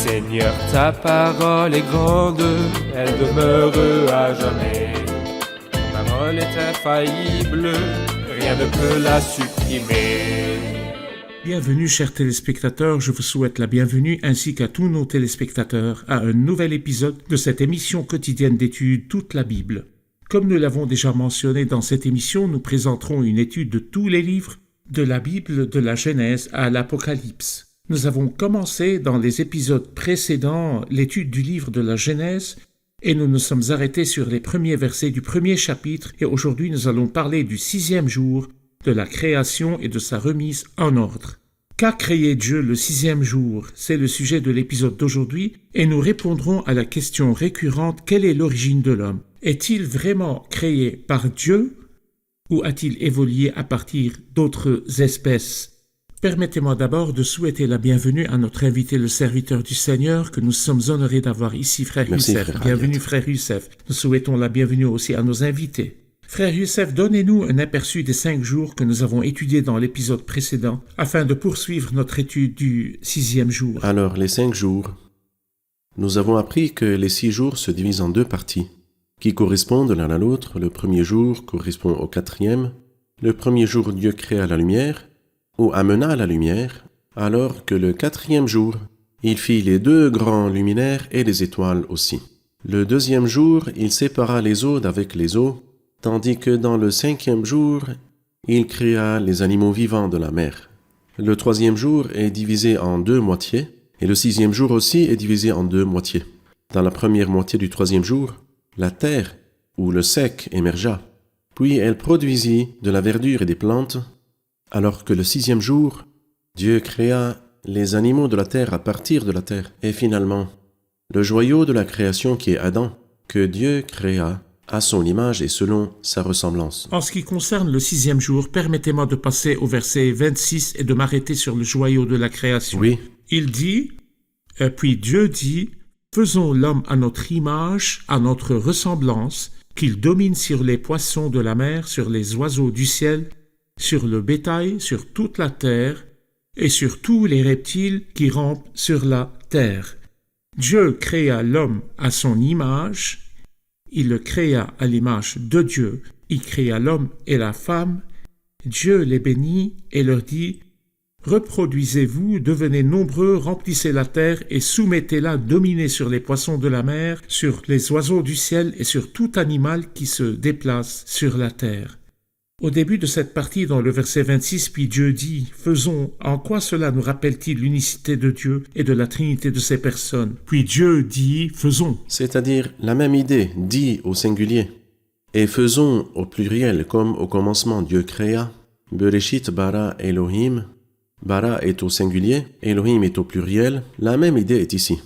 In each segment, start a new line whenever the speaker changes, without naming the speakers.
Seigneur, ta parole est grande, elle demeure à jamais. Ta parole est infaillible, rien ne peut la supprimer.
Bienvenue chers téléspectateurs, je vous souhaite la bienvenue ainsi qu'à tous nos téléspectateurs à un nouvel épisode de cette émission quotidienne d'études Toute la Bible. Comme nous l'avons déjà mentionné dans cette émission, nous présenterons une étude de tous les livres de la Bible de la Genèse à l'Apocalypse. Nous avons commencé dans les épisodes précédents l'étude du livre de la Genèse et nous nous sommes arrêtés sur les premiers versets du premier chapitre et aujourd'hui nous allons parler du 6e jour de la création et de sa remise en ordre. Qu'a créé Dieu le 6e jour? C'est le sujet de l'épisode d'aujourd'hui et nous répondrons à la question récurrente: quelle est l'origine de l'homme? Est-il vraiment créé par Dieu ou a-t-il évolué à partir d'autres espèces? Permettez-moi d'abord de souhaiter la bienvenue à notre invité, le serviteur du Seigneur, que nous sommes honorés d'avoir ici, Frère Youssef. Bienvenue, Frère Youssef. Nous souhaitons la bienvenue aussi à nos invités. Frère Youssef, donnez-nous un aperçu des 5 jours que nous avons étudiés dans l'épisode précédent, afin de poursuivre notre étude du 6e jour.
Alors, les 5 jours. Nous avons appris que les 6 jours se divisent en 2 parties, qui correspondent l'un à l'autre. Le premier jour correspond au 4e. Le premier jour, Dieu créa la lumière, ou amena la lumière, alors que le 4e jour, il fit les 2 grands luminaires et les étoiles aussi. Le 2e jour, il sépara les eaux d'avec les eaux, tandis que dans le 5e jour, il créa les animaux vivants de la mer. Le 3e jour est divisé en 2 moitiés, et le 6e jour aussi est divisé en 2 moitiés. Dans la première moitié du 3e jour, la terre, ou le sec, émergea, puis elle produisit de la verdure et des plantes, alors que le 6e jour, Dieu créa les animaux de la terre à partir de la terre, et finalement, le joyau de la création qui est Adam, que Dieu créa à son image et selon sa ressemblance.
En ce qui concerne le 6e jour, permettez-moi de passer au verset 26 et de m'arrêter sur le joyau de la création.
Oui.
Il dit, puis Dieu dit, « Faisons l'homme à notre image, à notre ressemblance, qu'il domine sur les poissons de la mer, sur les oiseaux du ciel, sur le bétail, sur toute la terre, et sur tous les reptiles qui rampent sur la terre. » Dieu créa l'homme à son image. Il le créa à l'image de Dieu. Il créa l'homme et la femme. Dieu les bénit et leur dit: « Reproduisez-vous, devenez nombreux, remplissez la terre et soumettez-la, dominez sur les poissons de la mer, sur les oiseaux du ciel et sur tout animal qui se déplace sur la terre. » Au début de cette partie, dans le verset 26, puis Dieu dit, « Faisons », en quoi cela nous rappelle-t-il l'unicité de Dieu et de la Trinité de ses personnes? Puis Dieu dit, « Faisons ».
C'est-à-dire la même idée, dit au singulier. Et faisons au pluriel, comme au commencement Dieu créa. Bereshit bara Elohim. Bara est au singulier, Elohim est au pluriel. La même idée est ici.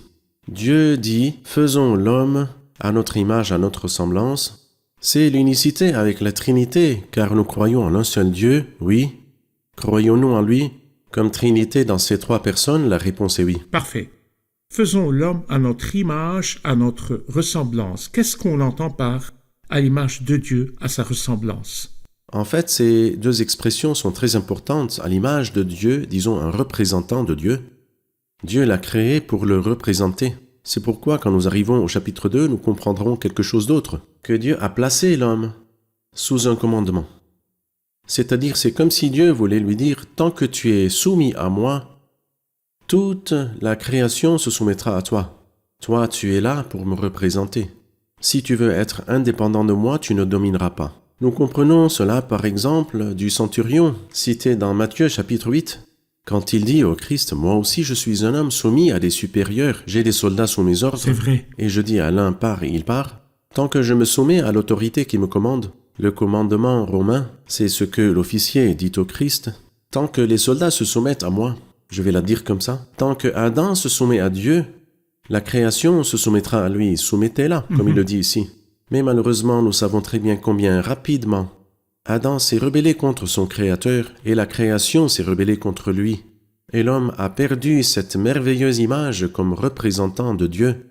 Dieu dit, faisons l'homme à notre image, à notre ressemblance. C'est l'unicité avec la Trinité, car nous croyons en un seul Dieu, oui. Croyons-nous en lui comme Trinité dans ces 3 personnes? La réponse est oui.
Parfait. Faisons l'homme à notre image, à notre ressemblance. Qu'est-ce qu'on entend par « à l'image de Dieu, à sa ressemblance » ?
En fait, ces 2 expressions sont très importantes. À l'image de Dieu, disons un représentant de Dieu. Dieu l'a créé pour le représenter. C'est pourquoi, quand nous arrivons au chapitre 2, nous comprendrons quelque chose d'autre, que Dieu a placé l'homme sous un commandement. C'est-à-dire, c'est comme si Dieu voulait lui dire, tant que tu es soumis à moi, toute la création se soumettra à toi. Toi, tu es là pour me représenter. Si tu veux être indépendant de moi, tu ne domineras pas. Nous comprenons cela, par exemple, du centurion, cité dans Matthieu chapitre 8, quand il dit au Christ, « Moi aussi je suis un homme soumis à des supérieurs, j'ai des soldats sous mes ordres. »
C'est vrai.
Et je dis à l'un, « Pars » et il part. Tant que je me soumets à l'autorité qui me commande, le commandement romain, c'est ce que l'officier dit au Christ. Tant que les soldats se soumettent à moi, je vais la dire comme ça, tant que Adam se soumet à Dieu, la création se soumettra à lui, soumettez-la, comme il le dit ici. Mais malheureusement, nous savons très bien combien rapidement Adam s'est rebellé contre son Créateur et la création s'est rebellée contre lui. Et l'homme a perdu cette merveilleuse image comme représentant de Dieu.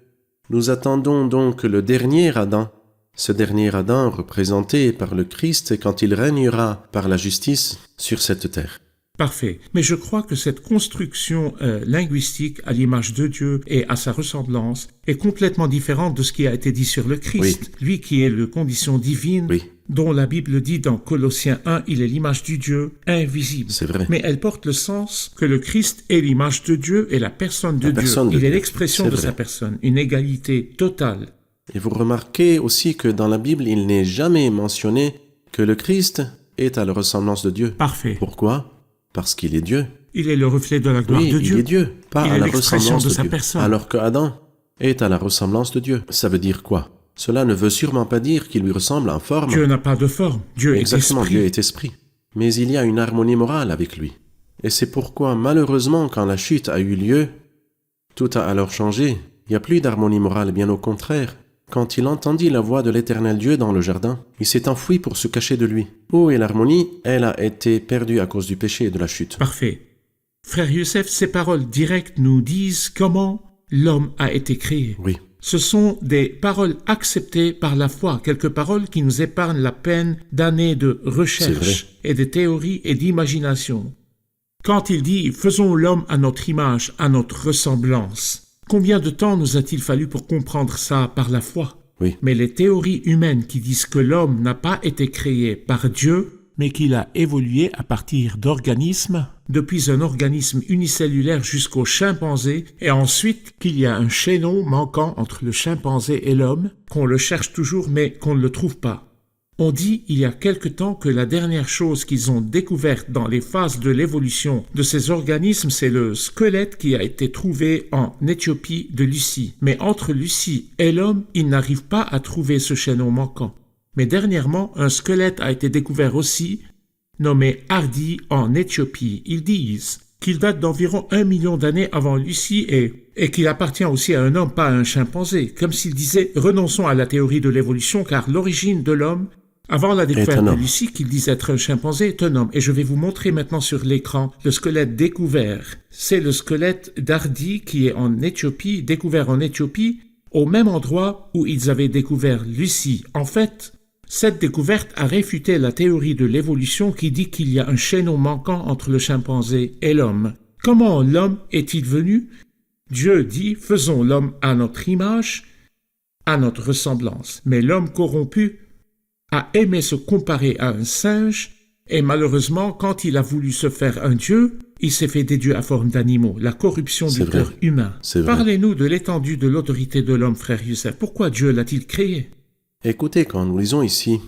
Nous attendons donc le dernier Adam, ce dernier Adam représenté par le Christ quand il régnera par la justice sur cette terre.
Parfait. Mais je crois que cette construction linguistique à l'image de Dieu et à sa ressemblance est complètement différente de ce qui a été dit sur le Christ.
Oui.
Lui qui est la condition divine,
Oui,
dont la Bible dit dans Colossiens 1, il est l'image du Dieu invisible.
c'est vrai.
Mais elle porte le sens que le Christ est l'image de Dieu et la personne de
La
Dieu.
personne de
Il est
Dieu.
l'expression
C'est
de
vrai.
sa personne, une égalité totale.
Et vous remarquez aussi que dans la Bible, il n'est jamais mentionné que le Christ est à la ressemblance de Dieu.
Parfait.
Pourquoi? Parce qu'il est Dieu.
Il est le reflet de la gloire
Oui,
de
il
Dieu.
est Dieu, pas
Il
à
est
la
l'expression
ressemblance
de
de
sa
Dieu.
personne.
Alors que Adam est à la ressemblance de Dieu. Ça veut dire quoi? Cela ne veut sûrement pas dire qu'il lui ressemble en forme.
Dieu n'a pas de forme. Dieu
Exactement,
est esprit.
Dieu est esprit. Mais il y a une harmonie morale avec lui. Et c'est pourquoi, malheureusement, quand la chute a eu lieu, tout a alors changé. Il n'y a plus d'harmonie morale, bien au contraire. Quand il entendit la voix de l'Éternel Dieu dans le jardin, il s'est enfui pour se cacher de lui. Où est l'harmonie? Elle a été perdue à cause du péché et de la chute.
Parfait. Frère Youssef, ces paroles directes nous disent comment l'homme a été créé.
Oui,
Ce sont des paroles acceptées par la foi, quelques paroles qui nous épargnent la peine d'années de
C'est
recherche et de théorie et d'imagination. Quand il dit « faisons l'homme à notre image, à notre ressemblance », combien de temps nous a-t-il fallu pour comprendre ça par la foi?
oui,
Mais les théories humaines qui disent que l'homme n'a pas été créé par Dieu, mais qu'il a évolué à partir d'organismes, depuis un organisme unicellulaire jusqu'au chimpanzé, et ensuite qu'il y a un chaînon manquant entre le chimpanzé et l'homme, qu'on le cherche toujours mais qu'on ne le trouve pas. On dit il y a quelque temps que la dernière chose qu'ils ont découverte dans les phases de l'évolution de ces organismes, c'est le squelette qui a été trouvé en Éthiopie de Lucie. Mais entre Lucie et l'homme, ils n'arrivent pas à trouver ce chaînon manquant. Mais dernièrement, un squelette a été découvert aussi, nommé Hardy en Éthiopie. Ils disent qu'il date d'environ 1 million d'années avant Lucie et qu'il appartient aussi à un homme, pas à un chimpanzé. Comme s'il disait, renonçons à la théorie de l'évolution car l'origine de l'homme, avant la découverte de Lucie, qu'il disait être un chimpanzé, est un homme. Et je vais vous montrer maintenant sur l'écran le squelette découvert. C'est le squelette d'Hardy qui est en Éthiopie, découvert en Éthiopie, au même endroit où ils avaient découvert Lucie. En fait, cette découverte a réfuté la théorie de l'évolution qui dit qu'il y a un chaînon manquant entre le chimpanzé et l'homme. Comment l'homme est-il venu? Dieu dit, faisons l'homme à notre image, à notre ressemblance. Mais l'homme corrompu a aimé se comparer à un singe, et malheureusement, quand il a voulu se faire un dieu, il s'est fait des dieux à forme d'animaux, la corruption du
C'est vrai.
cœur humain.
C'est vrai.
Parlez-nous de l'étendue de l'autorité de l'homme, frère Youssef. Pourquoi Dieu l'a-t-il créé?
Écoutez, quand nous lisons ici,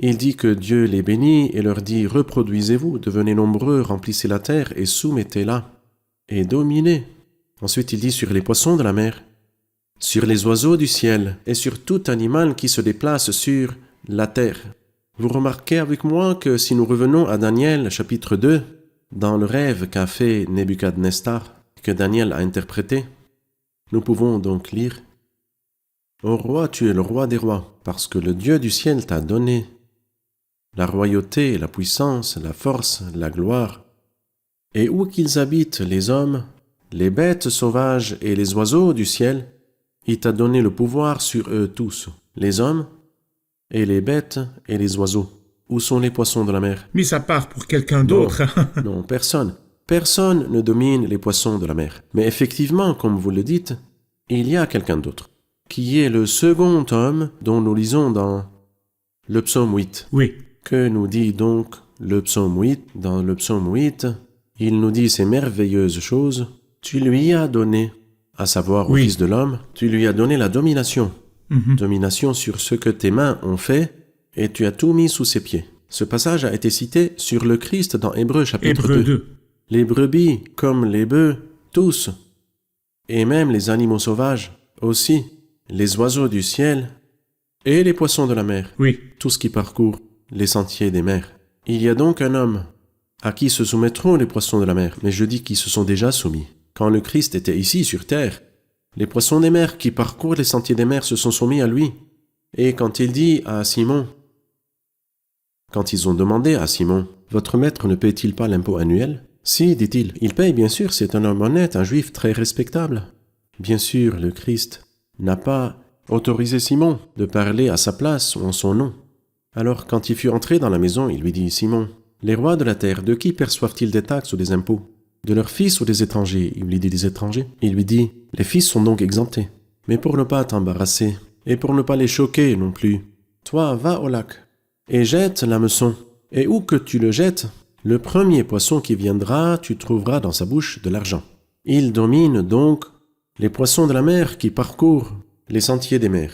il dit que Dieu les bénit et leur dit « Reproduisez-vous, devenez nombreux, remplissez la terre et soumettez-la, et dominez. » Ensuite, il dit sur les poissons de la mer, sur les oiseaux du ciel et sur tout animal qui se déplace sur la terre. Vous remarquez avec moi que si nous revenons à Daniel chapitre 2, dans le rêve qu'a fait Nebuchadnezzar, que Daniel a interprété, nous pouvons donc lire « Ô roi, tu es le roi des rois, parce que le Dieu du ciel t'a donné la royauté, la puissance, la force, la gloire. Et où qu'ils habitent les hommes, les bêtes sauvages et les oiseaux du ciel, il t'a donné le pouvoir sur eux tous, les hommes et les bêtes et les oiseaux. Où sont les poissons de la mer?
Mis à part pour quelqu'un d'autre.
Non, personne. Personne ne domine les poissons de la mer. Mais effectivement, comme vous le dites, il y a quelqu'un d'autre, qui est le second homme dont nous lisons dans le psaume 8.
Oui,
Que nous dit donc le psaume 8? Dans le psaume 8, il nous dit ces merveilleuses choses. Tu lui as donné, à savoir au
Oui.
Fils de l'homme, tu lui as donné la domination. Domination sur ce que tes mains ont fait, et tu as tout mis sous ses pieds. Ce passage a été cité sur le Christ dans Hébreux chapitre
Hébreux
2.
2.
Les brebis, comme les bœufs, tous, et même les animaux sauvages, aussi, les oiseaux du ciel, et les poissons de la mer,
Oui,
tout ce qui parcourt les sentiers des mers. Il y a donc un homme à qui se soumettront les poissons de la mer, mais je dis qu'ils se sont déjà soumis. Quand le Christ était ici sur terre, les poissons des mers qui parcourent les sentiers des mers se sont soumis à lui. Et quand il dit à Simon, quand ils ont demandé à Simon, « Votre maître ne paie-t-il pas l'impôt annuel ?» Si, dit-il, il paye bien sûr, c'est un homme honnête, un juif très respectable. Bien sûr, le Christ n'a pas autorisé Simon de parler à sa place ou en son nom. Alors, quand il fut entré dans la maison, il lui dit, « Simon, les rois de la terre, de qui perçoivent-ils des taxes ou des impôts? De leurs fils ou des étrangers? Il lui dit des étrangers. Il lui dit, les fils sont donc exemptés. Mais pour ne pas t'embarrasser, et pour ne pas les choquer non plus, toi, va au lac, et jette l'hameçon. Et où que tu le jettes, le premier poisson qui viendra, tu trouveras dans sa bouche de l'argent. Il domine donc les poissons de la mer qui parcourent les sentiers des mers.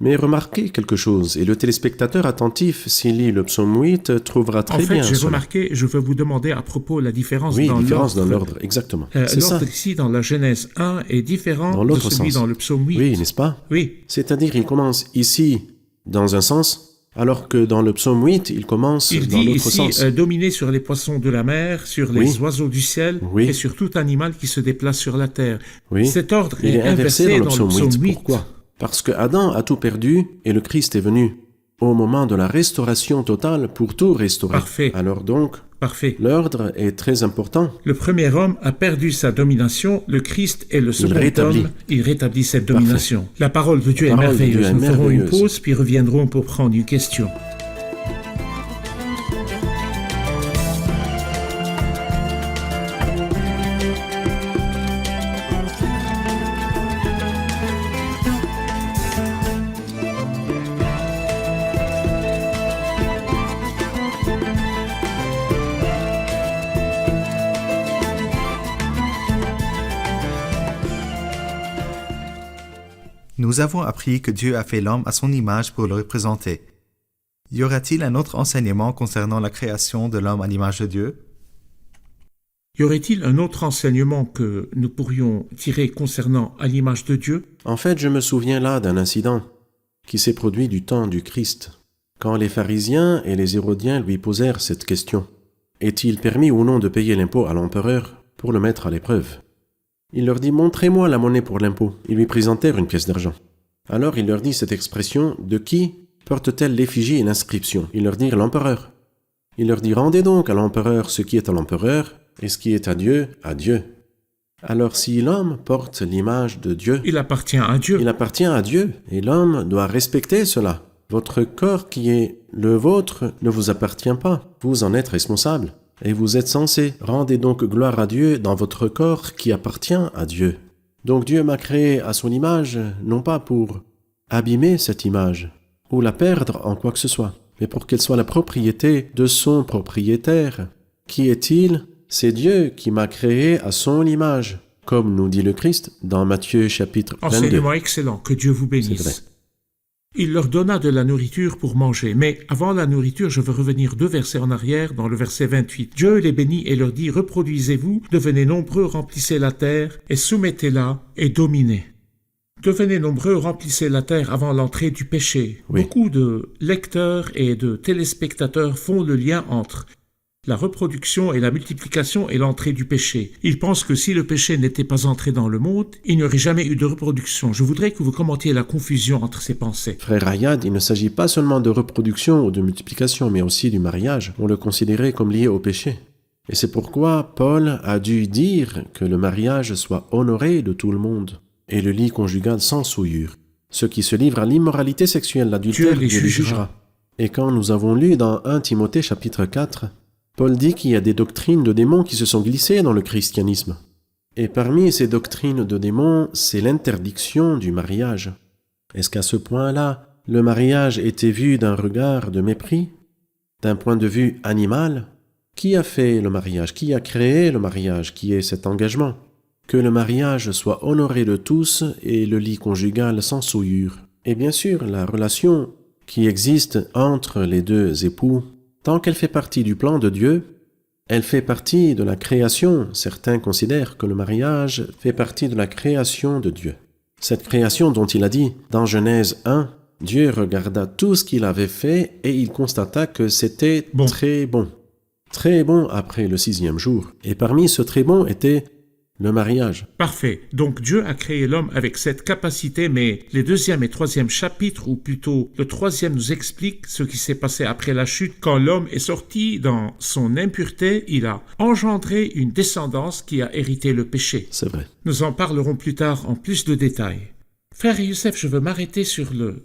Mais remarquez quelque chose, et le téléspectateur attentif, s'il lit le psaume 8, trouvera très bien.
En fait, j'ai
cela.
remarqué, je veux vous demander à propos la différence
Oui,
dans
différence
l'ordre.
dans l'ordre, exactement. C'est ça.
L'ordre ici, dans la Genèse 1, est différent
Dans
de
l'autre
celui
sens.
dans le psaume 8.
Oui, n'est-ce pas?
Oui,
C'est-à-dire, il commence ici dans un sens, alors que dans le psaume 8, il commence
il
dans
dit
l'autre
ici
sens.
dominer sur les poissons de la mer, sur les
Oui.
oiseaux du ciel
Oui.
et sur tout animal qui se déplace sur la terre.
Oui.
Cet ordre
Il est inversé dans le psaume 8.
8.
Pourquoi? Parce que Adam a tout perdu et le Christ est venu au moment de la restauration totale pour tout restaurer.
Parfait.
Alors donc,
Parfait.
l'ordre est très important.
Le premier homme a perdu sa domination, le Christ est le second
rétablit.
homme, il rétablit cette
Parfait.
domination. La parole de Dieu est
parole de Dieu
merveilleuse.
est
Nous ferons une
merveilleuse.
pause, puis reviendrons pour prendre une question.
Nous avons appris que Dieu a fait l'homme à son image pour le représenter. Y aura-t-il un autre enseignement concernant la création de l'homme à l'image de Dieu?
Y aurait-il un autre enseignement que nous pourrions tirer concernant à l'image de Dieu?
En fait, je me souviens là d'un incident qui s'est produit du temps du Christ, quand les pharisiens et les hérodiens lui posèrent cette question. Est-il permis ou non de payer l'impôt à l'empereur pour le mettre à l'épreuve? Il leur dit « Montrez-moi la monnaie pour l'impôt ». Ils lui présentèrent une pièce d'argent. Alors il leur dit cette expression « De qui porte-t-elle l'effigie et l'inscription ?» Ils leur dirent « L'empereur ». Il leur dit « Rendez donc à l'empereur ce qui est à l'empereur, et ce qui est à Dieu, à Dieu. » Alors si l'homme porte l'image de Dieu,
Il appartient à Dieu.
il appartient à Dieu, et l'homme doit respecter cela. Votre corps qui est le vôtre ne vous appartient pas, vous en êtes responsable. Et vous êtes censé. Rendez donc gloire à Dieu dans votre corps qui appartient à Dieu. Donc Dieu m'a créé à son image, non pas pour abîmer cette image, ou la perdre en quoi que ce soit, mais pour qu'elle soit la propriété de son propriétaire. Qui est-il? C'est Dieu qui m'a créé à son image, comme nous dit le Christ dans Matthieu chapitre 22.
Enseignement excellent, que Dieu vous
C'est vrai.
bénisse. Il leur donna de la nourriture pour manger, mais avant la nourriture, je veux revenir 2 versets en arrière, dans le verset 28. Dieu les bénit et leur dit, reproduisez-vous, devenez nombreux, remplissez la terre, et soumettez-la, et dominez. Devenez nombreux, remplissez la terre avant l'entrée du péché.
Oui.
Beaucoup de lecteurs et de téléspectateurs font le lien entre la reproduction et la multiplication et l'entrée du péché. Ils pensent que si le péché n'était pas entré dans le monde, il n'y aurait jamais eu de reproduction. Je voudrais que vous commentiez la confusion entre ces pensées.
Frère Ayad, il ne s'agit pas seulement de reproduction ou de multiplication, mais aussi du mariage. On le considérait comme lié au péché. Et c'est pourquoi Paul a dû dire que le mariage soit honoré de tout le monde, et le lit conjugal sans souillure. Ceux qui se livrent à l'immoralité sexuelle, l'adultère,
Dieu les jugera.
Et quand nous avons lu dans 1 Timothée chapitre 4, Paul dit qu'il y a des doctrines de démons qui se sont glissées dans le christianisme. Et parmi ces doctrines de démons, c'est l'interdiction du mariage. Est-ce qu'à ce point-là, le mariage était vu d'un regard de mépris, d'un point de vue animal? Qui a fait le mariage? Qui a créé le mariage? Qui est cet engagement? Que le mariage soit honoré de tous et le lit conjugal sans souillure. Et bien sûr, la relation qui existe entre les deux époux, tant qu'elle fait partie du plan de Dieu, elle fait partie de la création. Certains considèrent que le mariage fait partie de la création de Dieu. Cette création dont il a dit dans Genèse 1, Dieu regarda tout ce qu'il avait fait et il constata que c'était
Bon.
très bon. Très bon après le 6e jour. Et parmi ce très bon était le mariage.
Parfait. Donc Dieu a créé l'homme avec cette capacité, mais les 2e et 3e chapitres, ou plutôt le 3e nous explique ce qui s'est passé après la chute. Quand l'homme est sorti dans son impureté, il a engendré une descendance qui a hérité le péché.
C'est vrai.
Nous en parlerons plus tard en plus de détails. Frère Youssef, je veux m'arrêter sur le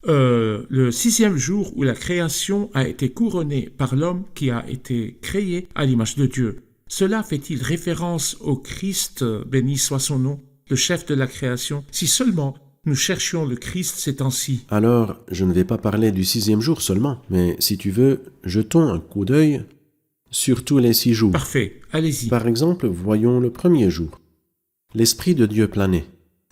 le 6e jour où la création a été couronnée par l'homme qui a été créé à l'image de Dieu. Cela fait-il référence au Christ, béni soit son nom, le chef de la création, si seulement nous cherchions le Christ ces temps-ci?
Alors, je ne vais pas parler du 6e jour seulement, mais si tu veux, jetons un coup d'œil sur tous les 6 jours.
Parfait, allez-y.
Par exemple, voyons le premier jour. L'Esprit de Dieu planait,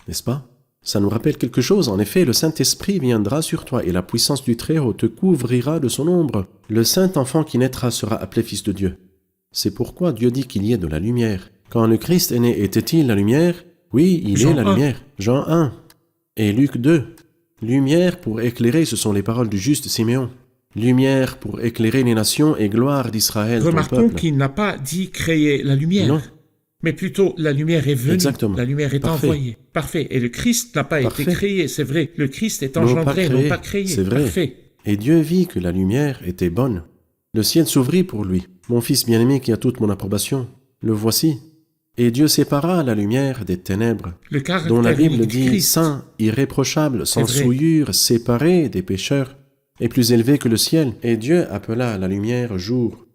n'est-ce pas? Ça nous rappelle quelque chose. En effet, le Saint-Esprit viendra sur toi et la puissance du Très-Haut te couvrira de son ombre. Le Saint-Enfant qui naîtra sera appelé Fils de Dieu. C'est pourquoi Dieu dit qu'il y ait de la lumière. Quand le Christ est né, était-il la lumière? Oui, il est la lumière. Jean 1 et Luc 2. Lumière pour éclairer, ce sont les paroles du juste Siméon. Lumière pour éclairer les nations et gloire d'Israël, ton
Remarquons
peuple.
qu'il n'a pas dit créer la lumière.
Non.
Mais plutôt, la lumière est venue,
Exactement.
la lumière est
Parfait.
envoyée. Parfait. Et le Christ n'a pas
Parfait.
été créé, c'est vrai. Le Christ est
Non, pas
engendré,
créé.
non pas créé.
C'est vrai.
Parfait.
Et Dieu vit que la lumière était bonne. Le ciel s'ouvrit pour lui. Mon fils bien-aimé qui a toute mon approbation, le voici. Et Dieu sépara la lumière des ténèbres,
Le caractère
dont la Bible
unique du
dit
Christ.
saint, irréprochable, sans
C'est vrai.
souillure, séparé des pécheurs, et plus élevé que le ciel. Et Dieu appela la lumière jour.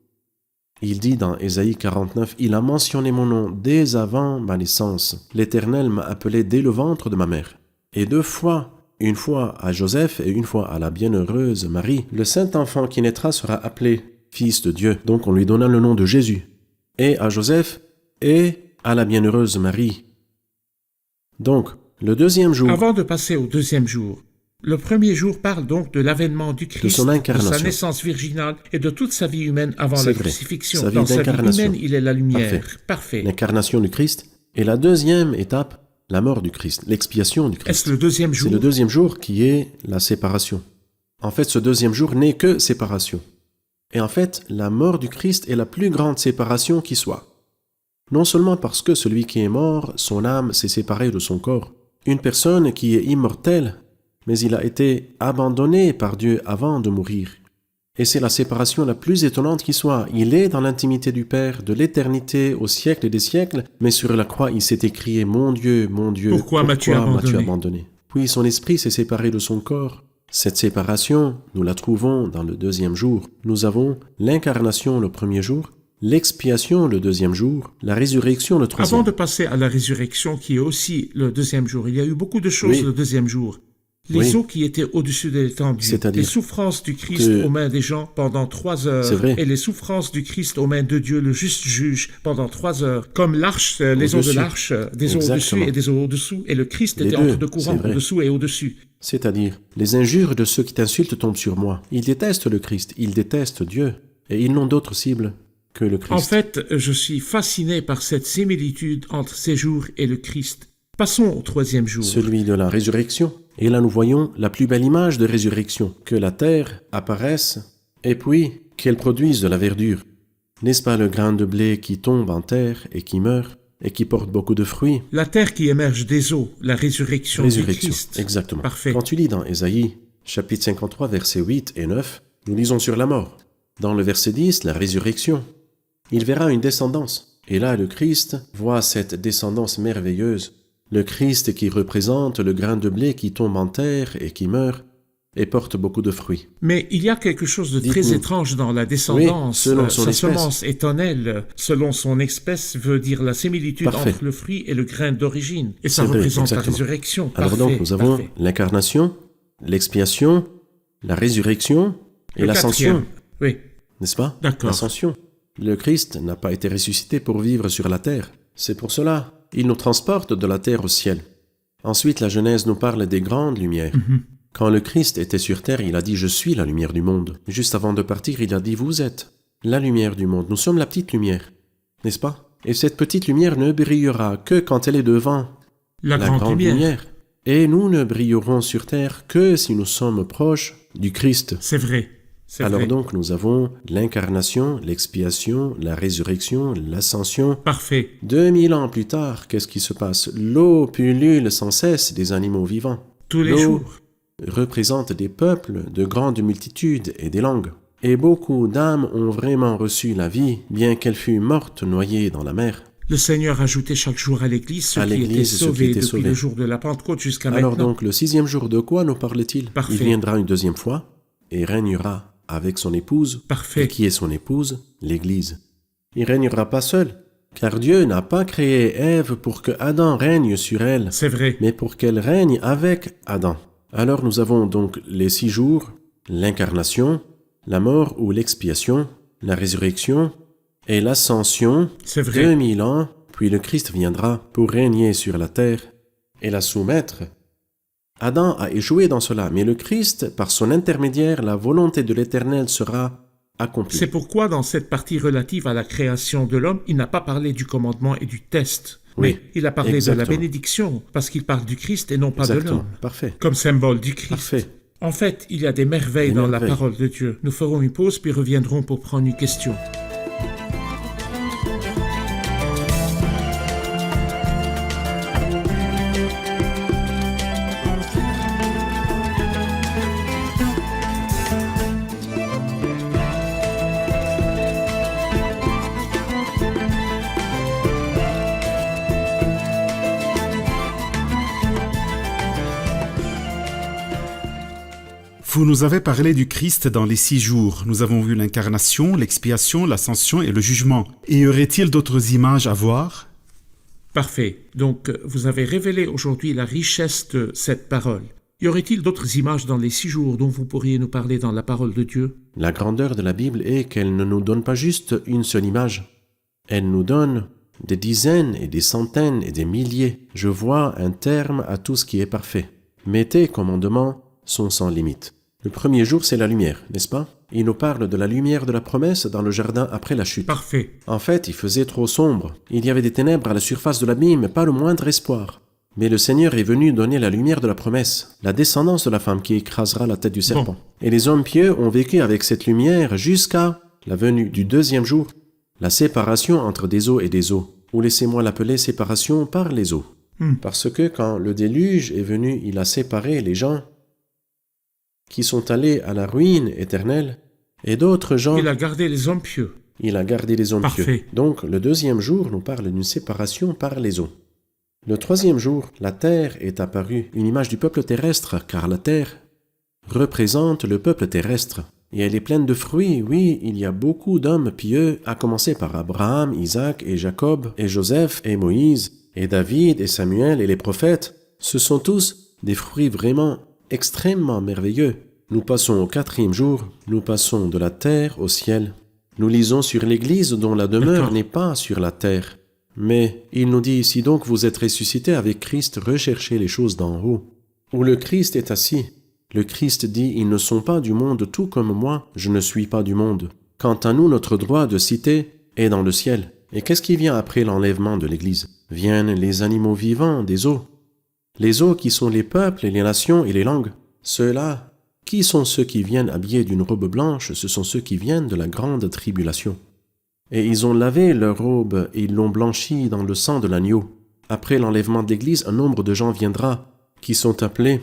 Il dit dans Ésaïe 49, « Il a mentionné mon nom dès avant ma naissance. L'Éternel m'a appelé dès le ventre de ma mère. » Et 2 fois, une fois à Joseph et une fois à la bienheureuse Marie, le Saint-Enfant qui naîtra sera appelé Fils de Dieu. Donc on lui donna le nom de Jésus. Et à Joseph et à la bienheureuse Marie. Donc, le 2e jour,
Avant de passer au 2e jour, le 1er jour parle donc de l'avènement du Christ,
De son incarnation.
sa naissance virginale et de toute sa vie humaine avant
C'est
la
vrai.
crucifixion.
Sa vie
Dans sa vie
d'incarnation.
humaine, il est la lumière. Parfait.
l'incarnation du Christ, et la 2e étape, la mort du Christ, l'expiation du Christ.
Est-ce le 2e jour?
C'est le 2e jour qui est la séparation. En fait, ce 2e jour n'est que séparation. Et en fait, la mort du Christ est la plus grande séparation qui soit. Non seulement parce que celui qui est mort, son âme s'est séparée de son corps. Une personne qui est immortelle, mais il a été abandonné par Dieu avant de mourir. Et c'est la séparation la plus étonnante qui soit. Il est dans l'intimité du Père, de l'éternité au siècle des siècles, mais sur la croix, il s'est écrié « Mon Dieu,
Pourquoi m'as-tu abandonné ?»
Puis son esprit s'est séparé de son corps. Cette séparation, nous la trouvons dans le 2e jour. Nous avons l'incarnation le 1er jour, l'expiation le 2e jour, la résurrection le 3e.
Avant de passer à la résurrection, qui est aussi le 2e jour, il y a eu beaucoup de choses
Oui.
le 2e jour. Les
Oui.
eaux qui étaient au-dessus de l'étendue,
C'est-à-dire
les souffrances du Christ
que-
aux mains des gens pendant 3 heures,
C'est vrai.
et les souffrances du Christ aux mains de Dieu, le juste juge, pendant 3 heures, comme l'arche, les eaux de
Au-dessus.
l'arche, des eaux au-dessus
Exactement.
et des eaux au-dessous, et le Christ
Les
était
deux,
entre deux courants,
c'est vrai.
au-dessous et au-dessus.
C'est-à-dire, les injures de ceux qui t'insultent tombent sur moi. Ils détestent le Christ, ils détestent Dieu, et ils n'ont d'autre cible que le Christ.
En fait, je suis fasciné par cette similitude entre ces jours et le Christ. Passons au 3e jour.
Celui de la résurrection. Et là nous voyons la plus belle image de résurrection, que la terre apparaisse, et puis qu'elle produise de la verdure. N'est-ce pas le grain de blé qui tombe en terre et qui meurt, et qui porte beaucoup de fruits?
La terre qui émerge des eaux, la résurrection du Christ.
Exactement.
Parfait.
Quand tu lis dans Ésaïe, chapitre 53, versets 8 et 9, nous lisons sur la mort. Dans le verset 10, la résurrection. Il verra une descendance. Et là, le Christ voit cette descendance merveilleuse. Le Christ qui représente le grain de blé qui tombe en terre et qui meurt et porte beaucoup de fruits.
Mais il y a quelque chose de très
Dites-nous.
étrange dans la descendance.
Oui, selon son
Sa
espèce.
semence étonnelle, selon son espèce, veut dire la similitude
Parfait.
entre le fruit et le grain d'origine. Et ça
C'est vrai,
représente
exactement.
la résurrection.
Alors
Parfait,
donc, nous avons
parfait.
l'incarnation, l'expiation, la résurrection et
Le
l'ascension,
4e. Oui,
n'est-ce pas?
D'accord.
L'ascension. Le Christ n'a pas été ressuscité pour vivre sur la terre. C'est pour cela, il nous transporte de la terre au ciel. Ensuite, la Genèse nous parle des grandes lumières. Quand le Christ était sur terre, il a dit « Je suis la lumière du monde ». Juste avant de partir, il a dit « Vous êtes la lumière du monde. Nous sommes la petite lumière. » N'est-ce pas? Et cette petite lumière ne brillera que quand elle est devant
la grande lumière.
Et nous ne brillerons sur terre que si nous sommes proches du Christ.
C'est vrai. C'est
Alors
vrai.
donc, nous avons l'incarnation, l'expiation, la résurrection, l'ascension.
Parfait.
2000 ans plus tard, qu'est-ce qui se passe? L'eau pullule sans cesse des animaux vivants.
Tous les
L'eau
jours.
représente des peuples de grandes multitudes et des langues. Et beaucoup d'âmes ont vraiment reçu la vie, bien qu'elle fût morte noyée dans la mer.
Le Seigneur ajoutait chaque jour à l'Église ceux qui étaient sauvés depuis le jour de la Pentecôte jusqu'à maintenant.
Alors donc, le 6e jour de quoi nous parle-t-il?
Parfait.
Il viendra une deuxième fois et régnera avec son épouse.
Parfait.
Et qui est son épouse? L'Église. Il régnera pas seul, car Dieu n'a pas créé Ève pour que Adam règne sur elle,
C'est vrai.
mais pour qu'elle règne avec Adam. Alors nous avons donc les 6 jours, l'incarnation, la mort ou l'expiation, la résurrection et l'ascension,
C'est vrai.
2000 ans, puis le Christ viendra pour régner sur la terre et la soumettre. Adam a échoué dans cela, mais le Christ, par son intermédiaire, la volonté de l'Éternel sera accomplie.
C'est pourquoi dans cette partie relative à la création de l'homme, il n'a pas parlé du commandement et du test.
Oui,
Mais il a parlé
exactement.
de la bénédiction, parce qu'il parle du Christ et non pas de
Exactement,
l'homme,
parfait.
comme symbole du Christ.
Parfait.
En fait, il y a des merveilles
Des
dans
merveilles.
la parole de Dieu. Nous ferons une pause puis reviendrons pour prendre une question.
Vous nous avez parlé du Christ dans les 6 jours. Nous avons vu l'incarnation, l'expiation, l'ascension et le jugement. Et y aurait-il d'autres images à voir?
Parfait. Donc, vous avez révélé aujourd'hui la richesse de cette parole. Y aurait-il d'autres images dans les 6 jours dont vous pourriez nous parler dans la parole de Dieu?
La grandeur de la Bible est qu'elle ne nous donne pas juste une seule image. Elle nous donne des dizaines et des centaines et des milliers. Je vois un terme à tout ce qui est parfait. Mais tes commandements sont sans limite. Le premier jour, c'est la lumière, n'est-ce pas? Il nous parle de la lumière de la promesse dans le jardin après la chute.
Parfait.
En fait, il faisait trop sombre. Il y avait des ténèbres à la surface de l'abîme, mais pas le moindre espoir. Mais le Seigneur est venu donner la lumière de la promesse, la descendance de la femme qui écrasera la tête du serpent.
Bon.
Et les hommes pieux ont vécu avec cette lumière jusqu'à la venue du deuxième jour, la séparation entre des eaux et des eaux, ou laissez-moi l'appeler séparation par les eaux. Parce que quand le déluge est venu, il a séparé les gens qui sont allés à la ruine éternelle, et d'autres gens,
Il a gardé les hommes pieux.
il a gardé les hommes
Parfait.
pieux. Donc, le deuxième jour nous parle d'une séparation par les eaux. Le troisième jour, la terre est apparue, une image du peuple terrestre, car la terre représente le peuple terrestre. Et elle est pleine de fruits, oui, il y a beaucoup d'hommes pieux, à commencer par Abraham, Isaac et Jacob, et Joseph et Moïse, et David et Samuel et les prophètes. Ce sont tous des fruits vraiment extrêmement merveilleux. Nous passons au 4e jour, nous passons de la terre au ciel. Nous lisons sur l'Église dont la demeure
D'accord.
n'est pas sur la terre. Mais il nous dit ici donc vous êtes ressuscités avec Christ, recherchez les choses d'en haut, où le Christ est assis. Le Christ dit ils ne sont pas du monde tout comme moi, je ne suis pas du monde. Quant à nous, notre droit de cité est dans le ciel. Et qu'est-ce qui vient après l'enlèvement de l'Église? Viennent les animaux vivants des eaux. Les eaux qui sont les peuples et les nations et les langues. Ceux-là, qui sont ceux qui viennent habillés d'une robe blanche? Ce sont ceux qui viennent de la grande tribulation. Et ils ont lavé leur robe et ils l'ont blanchie dans le sang de l'agneau. Après l'enlèvement de l'Église, un nombre de gens viendra, qui sont appelés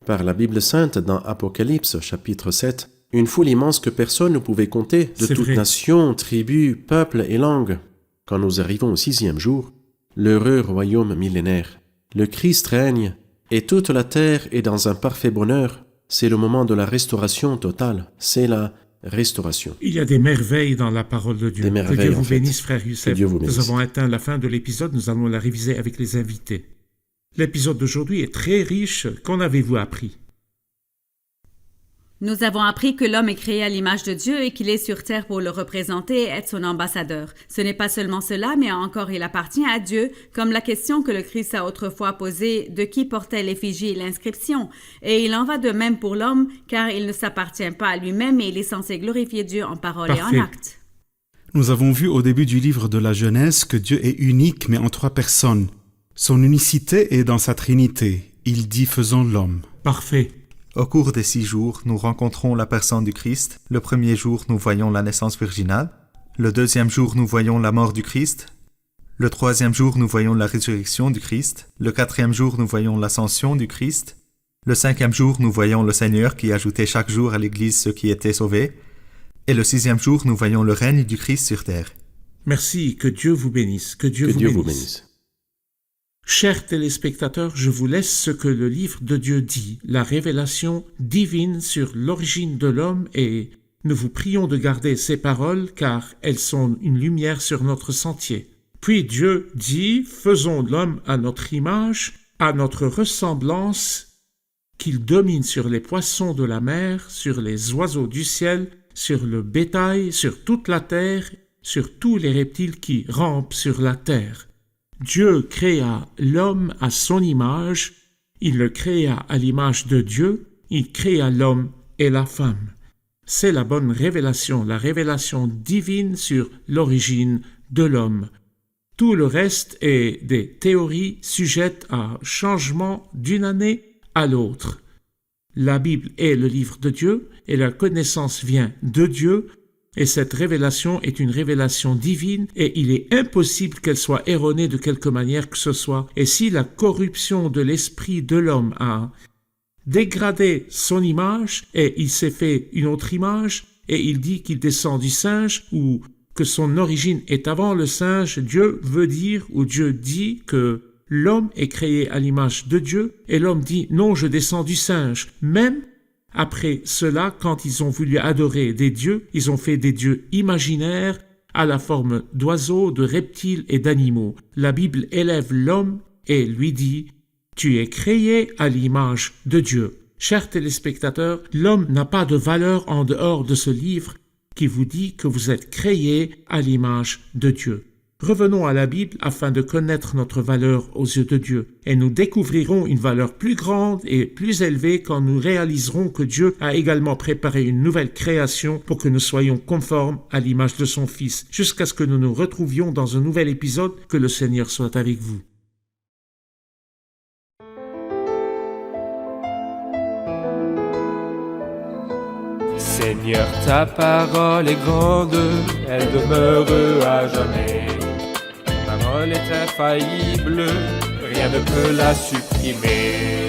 par la Bible sainte dans Apocalypse chapitre 7, une foule immense que personne ne pouvait compter, de
C'est
toute
vrai.
nation, tribu, peuple et langue. Quand nous arrivons au 6e jour, l'heureux royaume millénaire, le Christ règne, et toute la terre est dans un parfait bonheur. C'est le moment de la restauration totale. C'est la restauration.
Il y a des merveilles dans la parole de Dieu.
Des merveilles,
Que Dieu
en
vous
fait.
bénisse, frère Youssef.
Que Dieu vous
Nous
bénisse.
avons atteint la fin de l'épisode, nous allons la réviser avec les invités. L'épisode d'aujourd'hui est très riche. Qu'en avez-vous appris?
Nous avons appris que l'homme est créé à l'image de Dieu et qu'il est sur terre pour le représenter et être son ambassadeur. Ce n'est pas seulement cela, mais encore il appartient à Dieu, comme la question que le Christ a autrefois posée de qui portait l'effigie et l'inscription. Et il en va de même pour l'homme, car il ne s'appartient pas à lui-même et il est censé glorifier Dieu en parole
Parfait.
et en acte.
Nous avons vu au début du livre de la Genèse que Dieu est unique mais en 3 personnes. Son unicité est dans sa Trinité. Il dit faisons l'homme.
Parfait.
Au cours des 6 jours, nous rencontrons la personne du Christ. Le premier jour, nous voyons la naissance virginale. Le deuxième jour, nous voyons la mort du Christ. Le troisième jour, nous voyons la résurrection du Christ. Le 4e jour, nous voyons l'ascension du Christ. Le 5e jour, nous voyons le Seigneur qui ajoutait chaque jour à l'Église ceux qui étaient sauvés. Et le 6e jour, nous voyons le règne du Christ sur terre.
Merci, que Dieu vous bénisse, que Dieu,
Que
vous,
Dieu
bénisse.
vous bénisse.
Chers téléspectateurs, je vous laisse ce que le livre de Dieu dit, la révélation divine sur l'origine de l'homme, et nous vous prions de garder ces paroles car elles sont une lumière sur notre sentier. Puis Dieu dit, faisons l'homme à notre image, à notre ressemblance, qu'il domine sur les poissons de la mer, sur les oiseaux du ciel, sur le bétail, sur toute la terre, sur tous les reptiles qui rampent sur la terre. Dieu créa l'homme à son image, il le créa à l'image de Dieu, il créa l'homme et la femme. C'est la bonne révélation, la révélation divine sur l'origine de l'homme. Tout le reste est des théories sujettes à changement d'une année à l'autre. La Bible est le livre de Dieu et la connaissance vient de Dieu. Et cette révélation est une révélation divine et il est impossible qu'elle soit erronée de quelque manière que ce soit. Et si la corruption de l'esprit de l'homme a dégradé son image et il s'est fait une autre image et il dit qu'il descend du singe ou que son origine est avant le singe, Dieu veut dire ou Dieu dit que l'homme est créé à l'image de Dieu et l'homme dit non, je descends du singe. Même après cela, quand ils ont voulu adorer des dieux, ils ont fait des dieux imaginaires à la forme d'oiseaux, de reptiles et d'animaux. La Bible élève l'homme et lui dit « Tu es créé à l'image de Dieu ». Chers téléspectateurs, l'homme n'a pas de valeur en dehors de ce livre qui vous dit que vous êtes créés à l'image de Dieu. Revenons à la Bible afin de connaître notre valeur aux yeux de Dieu, et nous découvrirons une valeur plus grande et plus élevée quand nous réaliserons que Dieu a également préparé une nouvelle création pour que nous soyons conformes à l'image de son Fils, jusqu'à ce que nous nous retrouvions dans un nouvel épisode. Que le Seigneur soit avec vous.
Seigneur, ta parole est grande, elle demeure à jamais. Ta parole est infaillible, rien ne peut la supprimer.